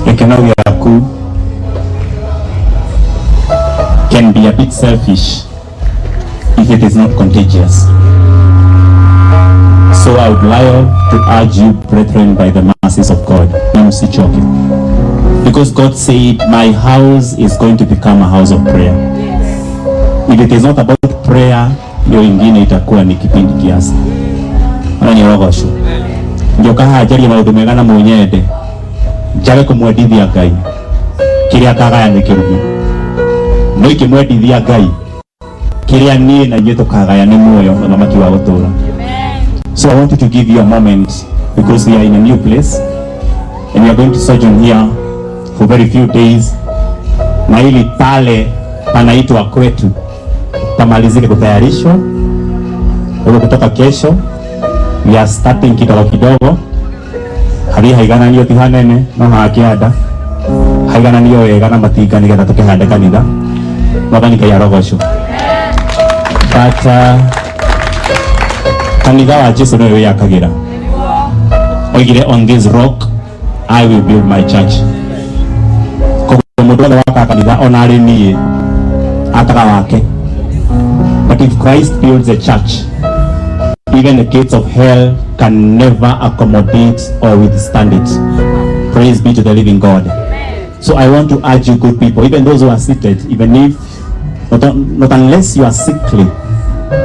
Ekenawi yaku can be a bit selfish if it is not contagious. So I would like to urge you, brethren, by the mercies of God, because God said, my house is going to become a house of prayer. If it is not about prayer, hiyo ingine itakuwa ni kipindi kiasi. Ana ni rogosho. Ndio kaha ajali maundu mega na munyende. Njage kumwendithia Ngai. Kiria kagaya ni kirugi. No ikimwendithia Ngai. Kiria nie na yetu kagaya ni muoyo na maki wa gutura. So I want you to give you a moment, because we are in a new place and we are going to sojourn here for very few days. Na ili pale panaitwa kwetu tamalizike kutayarishwa. Kwa kutoka kesho we are starting kidogo kidogo. Hari haigana niyo tihanene no hakiada. Haigana niyo wega matiga nigetha tukihande kanitha. Mwathani Ngai arogocwo. But kanitha wa Jesu niwe yakagira. Oigire, on this rock I will build my church. Kwa mundu wa kanitha onari nie ataka wake. But if Christ builds a church, even the gates of hell can never accommodate or withstand it. Praise be to the living God. So I want to urge you, good people, even those who are seated, even if not unless you are sickly,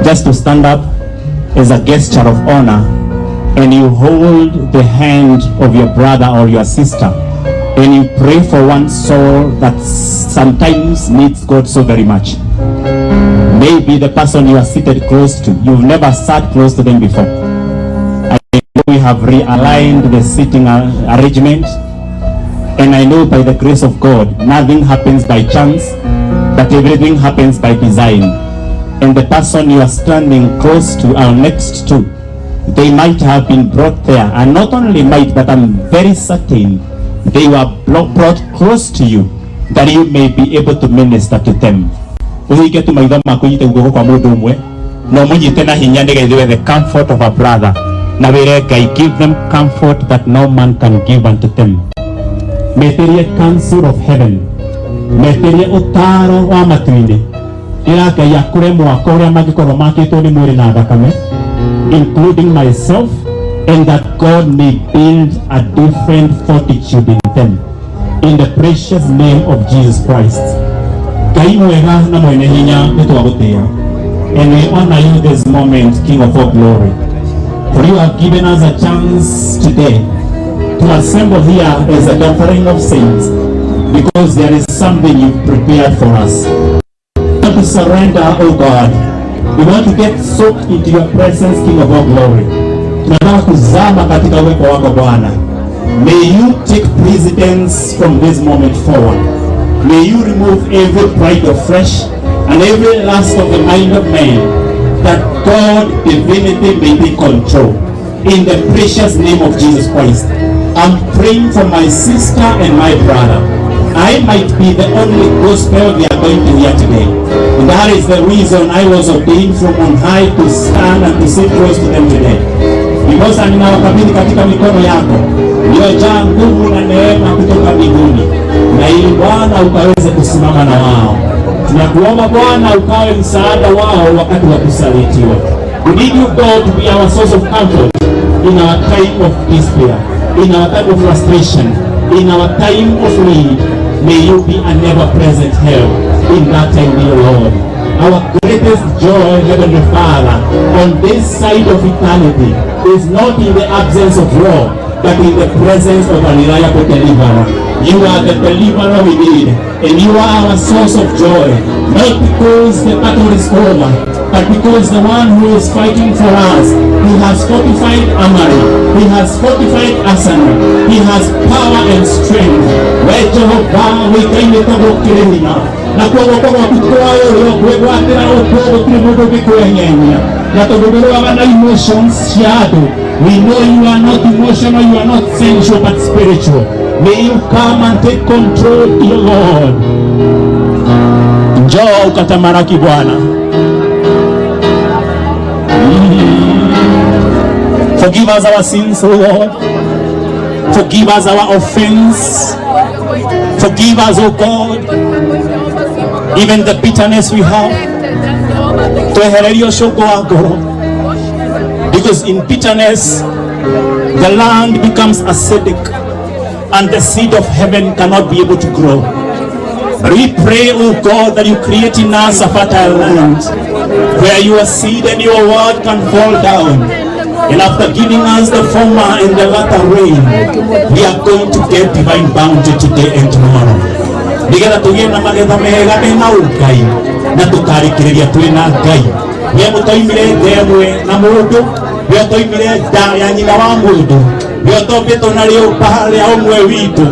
just to stand up as a gesture of honor and you hold the hand of your brother or your sister and you pray for one soul that sometimes needs God so very much. Maybe the person you are seated close to, you've never sat close to them before. I know we have realigned the sitting arrangement, and I know by the grace of God, nothing happens by chance, but everything happens by design. And the person you are standing close to or next to, they might have been brought there, and not only might, but I'm very certain they were brought close to you that you may be able to minister to them. Uhike tu maitho makunyite guoko kwa mundu umwe no munyite na hinya nigethe the comfort of a brother na wire Ngai give them comfort that no man can give unto them. Meterie counsel of heaven, meterie utaro wa matuini ira Ngai yakure mwako uria magikorwo makitwo ni mwiri na thakame, including myself, and that God may build a different fortitude in them, in the precious name of Jesus Christ. Kai mwega na mwene hinya nitwagutia, and we honor you this moment, King of all glory, for you have given us a chance today to assemble here as a gathering of saints, because there is something you've prepared for us. We want to surrender, oh God. We want to get soaked into your presence, King of all glory. Tunataka kuzama katika uwepo wako Bwana. May you take precedence from this moment forward. May you remove every pride of flesh and every lust of the mind of man, that God, divinity, may be control. In the precious name of Jesus Christ, I'm praying for my sister and my brother. I might be the only gospel they are going to hear today. And that is the reason I was ordained from on high to stand and to sit close to them today. Because ninawakabidhi katika mikono yako iliyojaa nguvu na neema kutoka mbinguni, na ili Bwana ukaweze kusimama na wao. Tunakuomba Bwana ukawe msaada wao wakati wa kusalitiwa. We need you, God, to be our source of comfort in our time of despair, in our time of frustration, in our time of need. May you be a never-present help in that time, dear Lord. Our greatest joy, Heavenly Father, on this side of eternity is not in the absence of war, but in the presence of a reliable deliverer. You are the deliverer we need, and you are our source of joy, not because the battle is over, but because the one who is fighting for us, he has fortified Amari, he has fortified Asana, he has power and strength. Where Jehovah, we can make a book na kwa kutoa kwegwatira ukwo kumudo bikwengenya na tugubirwa bana emotions shadow. We know you are not emotional, you are not sensual, but spiritual. May you come and take control, dear Lord. Njoo ukatamaraki Bwana. Forgive us our sins, O Lord. Forgive us our offense. Forgive us, oh God, even the bitterness we have. Because in bitterness, the land becomes acidic and the seed of heaven cannot be able to grow. We pray, oh God, that you create in us a fertile land where your seed and your word can fall down. And after giving us the former and the latter rain, we are going to get divine bounty today and tomorrow. Nigetha tugie na magetha mega mena ugai na tukarikiria twina ngai. We mutoimire ndemwe na mundu, we toimire nda ya nyina wa mundu, we tombetwo na riumba ria umwe witu,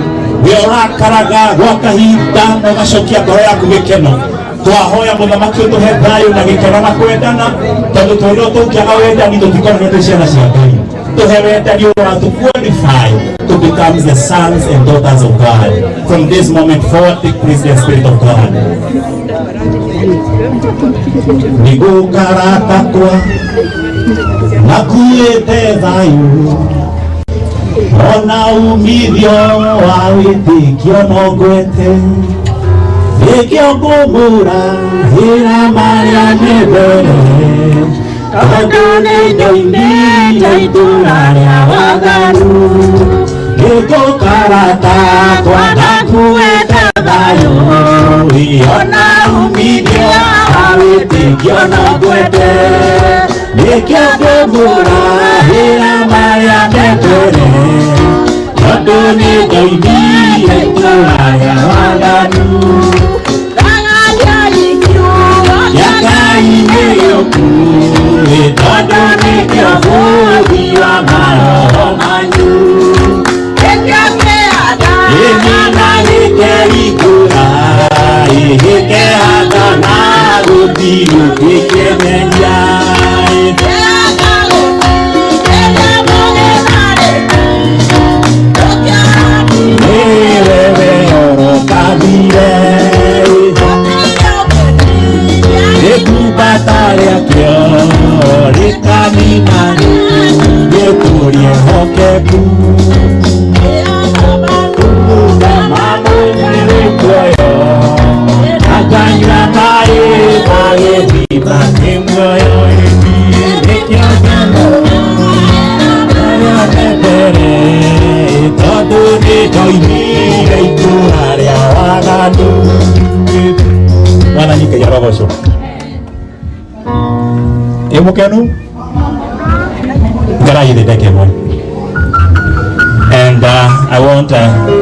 we urakaraga gwa kahinda na gacokia ngoro yaku gikeno. Twahoya muthamaki utuhe thayu na gikeno na kwendana, tondu twiro tukiaga wendani tutikorwo twi ciana cia Ngai. Tuhe wendani watu qualify to become the sons and daughters of God. From this moment forward, take praise the Spirit of God. Nigukarata kwa nakuete thayu, ona umithio wa witikio no ngwete. Ikio ngumura hira maria nebere, tondu ni ndoimite itũra ria waganu. Nigukarata kwa nakuete thayu, ona umithio wa witikio no ngwete. Ikio ngumura hira maria nebere, tondu ni ndoimite itũra ria waganu. And I want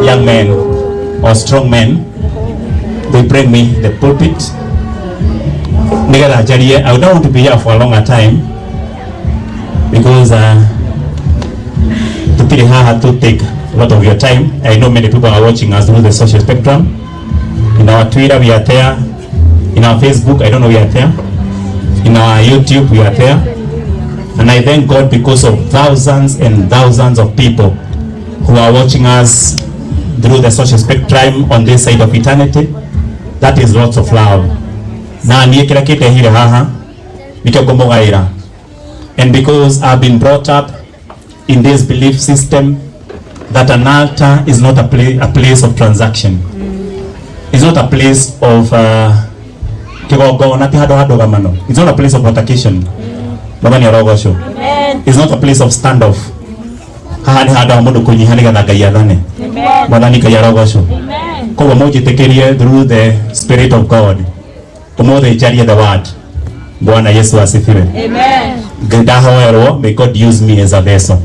young men or strong men, they bring me the pulpit. I don't want to be here for a longer time because to take a lot of your time. I know many people are watching us through the social spectrum. In our Twitter we are there, in our Facebook I don't know we are there, in our YouTube we are there. And I thank God because of thousands and thousands of people who are watching us through the social spectrum on this side of eternity. That is lots of love. And because I've been brought up in this belief system that an altar is not a place of transaction. It's not a place of it's not a place of altercation. It's not a place of standoff. Through the Spirit of God. The word. Amen. May God use me as a vessel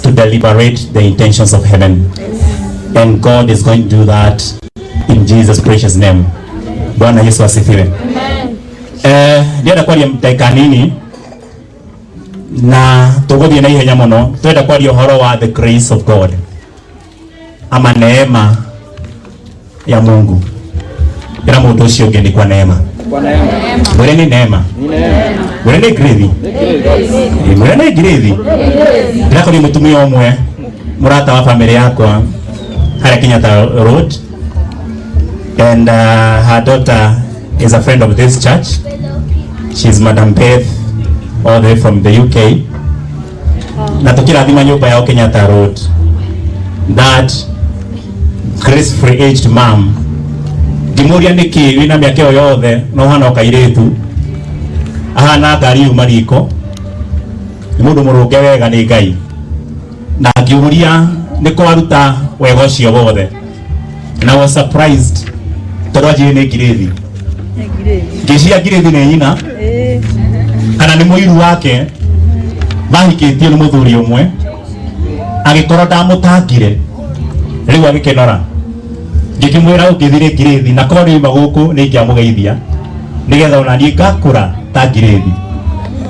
to deliberate the intentions of heaven. And God is going to do that in Jesus' precious name. Bwana Yesu asifiwe. Ndienda kwaria mtaika nini na tugothie na ihenya muno twenda kwaria uhoro wa the grace of God ama neema ya Mungu. Ila mundu ucio ungi ni kwa neema. Bure ni neema. Bure ni grace. Bure ni grace. Ndako ni mutumia omwe murata wa family yako hara Kenyatta Road, and her daughter is a friend of this church. She's Madam Beth, all the way from the UK. Na tukirathima nyumba ya Kenyatta Road that grace free aged mom Dimuria niki wina miaka yothe no hana okairetu ahana ngari umariko ni mundu muruge wega ni Ngai na ngiuria niko aruta wego cio wothe na was surprised toroji ni girethi ngishia girethi ni nyina kana ni muiru wake mahikitie ni muthuri umwe agikoro ndamutangire riu agikenora ngikimwira ukithire girethi na kori maguku ni ngiamugeithia nigetha ona ni ngakura ta girethi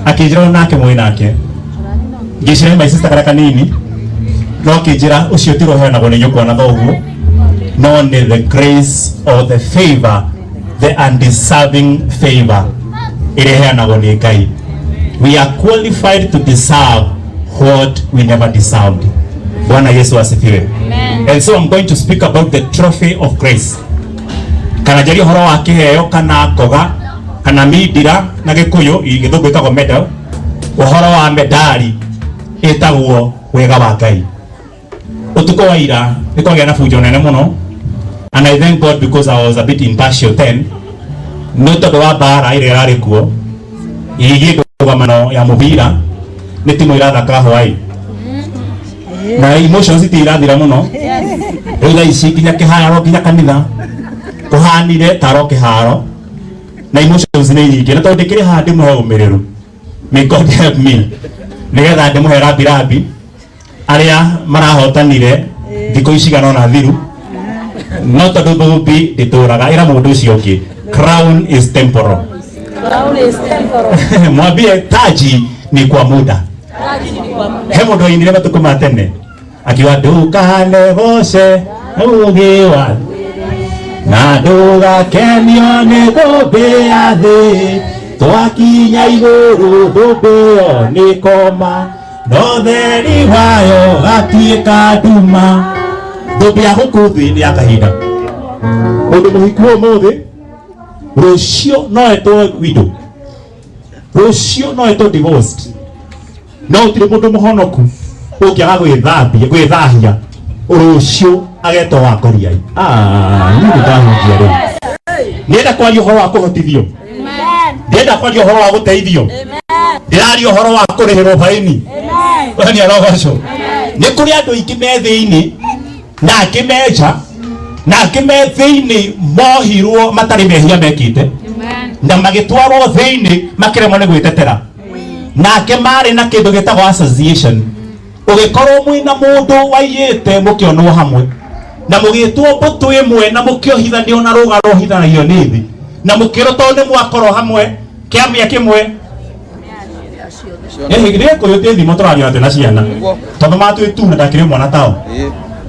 akijira nake mwinake ngishira my sister kara kanini no kijira ucio tiro hena gone nyoko na thoguo no ni the grace or the favor, the undeserving favor ile hena gone Ngai. We are qualified to deserve what we never deserved. Bwana Yesu asifiwe. And so I'm going to speak about the trophy of grace. Kana jari horo wa kiheo kana koga kana midira na gikuyu igithungu itagwo medal. Uhoro wa medali itagwo wega wa Ngai. Utuko wa ira nikogia na fujo nene muno, and I thank God because I was a bit impartial then. No tondu wa bara ire rari kuo igithugumano ya mubira ni timu irathaka Hawaii na emotions itirathira muno ila isikinya kiharo kinya kanitha kuhanire taro kiharo na emotions ni nyingi na tondu kiri handi muhe umireru. May God help me nigetha ndimuhe rabi aria marahotanire thiko icigana na thiru no tondu thubi ndituraga ira mundu ucio ungi. Crown is temporal. Crown is temporal. Mwambie taji ni kwa muda. He mundu ainire matuko matene akiwa ndukane gose ugiwa na nduga kenio ni thubia thi twakinya iguru thubio ni koma no theri wayo gatiika nduma thubia guku thi ni akahinda mundu muhiku umuthi rucio no etwo widow rucio no etwo divorced no tiri mundu muhonoku ukiaga gwithahia rucio agetwo wa koriai ni ndahunjia riu nienda kwaria uhoro wa kuhotithio ndienda kwaria uhoro wa guteithio ndiraria uhoro wa kurihirwo faini wani arogoco ni kuri andu ingi me thiini na akimeja na akime thiini mohirwo matari mehia mekite na magitwarwo thiini makiremwo ni gwitetera na akimari na kindu gitagwo association ugikorwo mwina mundu waiyite mukionwo hamwe na mugitwo mbutu imwe na mukiohithanio na ruga rohithanagio ni thi na mukirotwo ni mwakorwo hamwe kiamia kimwe higire kuyote thimo turario ate na ciana tondu matu itu na ndakire mwana tao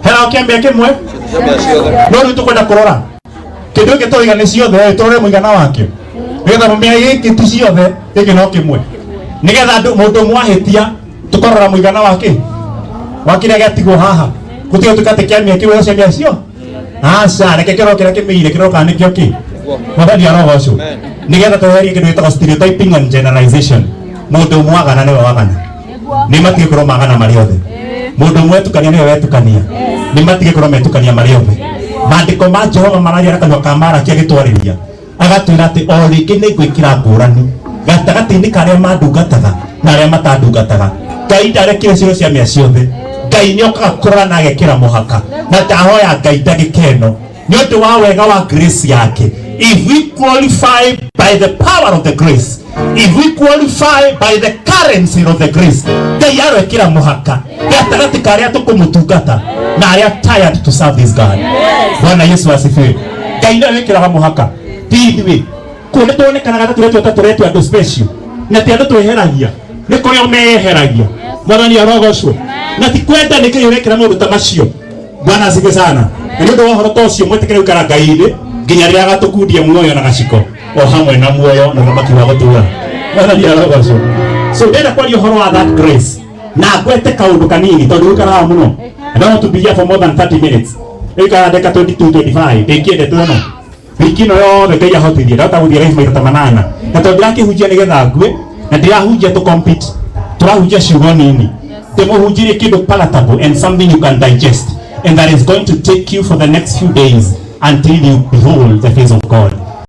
hera kiamia kimwe no ritu kwenda kurora kindu gitoiga ni ciothe turore muigana wakio nigetha mumia giki ti ciothe giki no kimwe nigetha mundu mwahitia tukorora muigana wake wakire gatigwo haha gutio tukate kiamia kiwe ciamia cio aca reke kiro kira kimire kiro kana kio ki mabadi arogoco nigetha tweherie kindu gitagwo stereotyping and generalization. Mundu mwagana niwe wagana ni matige korwo magana mari othe mundu mwetukania niwe wetukania ni matige korwo metukania mari othe. Maandiko ma Jehova mararia kanwa ka Maraki agitwariria agatwira ati o ringi ni gwikira ngurani gatagati-ini karia mandungataga na aria matandungataga. Ngai ndarekire cioro cia mia ciothe. Ngai ni okaga kurora na agekira muhaka na ndahoya Ngai ndagikeno ni undu wa wega wa grace yake. If we qualify by the power of the grace, if we qualify by the currency of the grace, Ngai arekira muhaka gatagati karia tukumutungata na aria tired to serve this God. Bwana Yesu asifiwe. Ngai ndio arekira muhaka tiwe kune tuonekana gatatu andu special na ti andu tweheragia ni kuria meheragia. Bwana ni arogocwo na ti kwenda ni kio rekira mundu ta macio. Bwana asifiwe sana. Ni ndu wa horo tocio mwetekere ukara Ngai nginya ria gatukundia muoyo na gaciko o hamwe na muoyo na thamaki wa gutura. Bwana ni arogocwo. So ndenda kwaria horo wa that grace na gwete kaundu kanini tondu ukara muno. I don't want to be here for more than 30 minutes. Ika deka 22-25 tekiende tuno wikino yothe Ngai ahotithie ndata guthie life maita 8 na tondu ndakihunjia nigetha ngue na ndirahunjia to compete turahunjia ciugo nini timuhunjirie kindu palatable and something you can digest and that is going to take you for the next few days until you behold the face of God.